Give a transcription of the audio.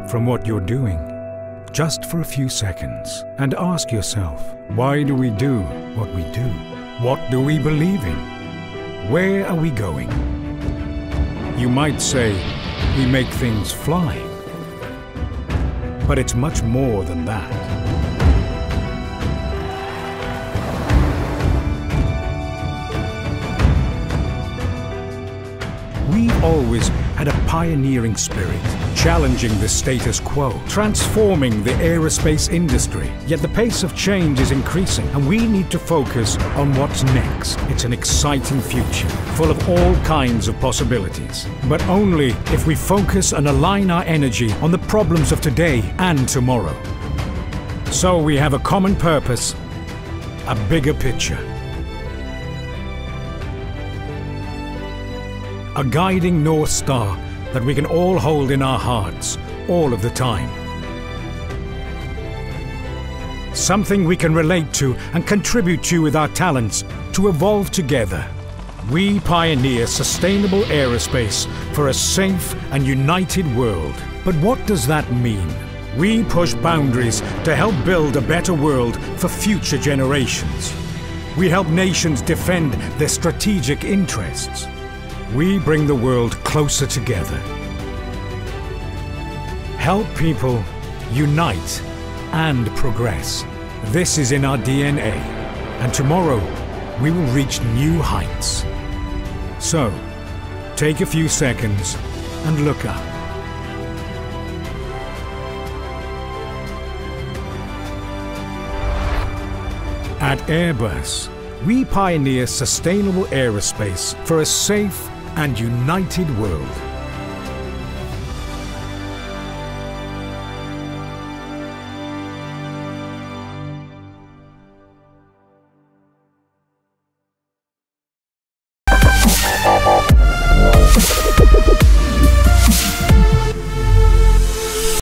from what you're doing, just for a few seconds, and ask yourself, why do we do what we do? What do we believe in? Where are we going? You might say, we make things fly. But it's much more than that. We've always had a pioneering spirit, challenging the status quo, transforming the aerospace industry. Yet the pace of change is increasing, and we need to focus on what's next. It's an exciting future, full of all kinds of possibilities. But only if we focus and align our energy on the problems of today and tomorrow. So we have a common purpose, a bigger picture. A guiding North Star that we can all hold in our hearts, all of the time. Something we can relate to and contribute to with our talents to evolve together. We pioneer sustainable aerospace for a safe and united world. But what does that mean? We push boundaries to help build a better world for future generations. We help nations defend their strategic interests. We bring the world closer together. Help people unite and progress. This is in our DNA, and tomorrow we will reach new heights. So, take a few seconds and look up. At Airbus, we pioneer sustainable aerospace for a safe and united world.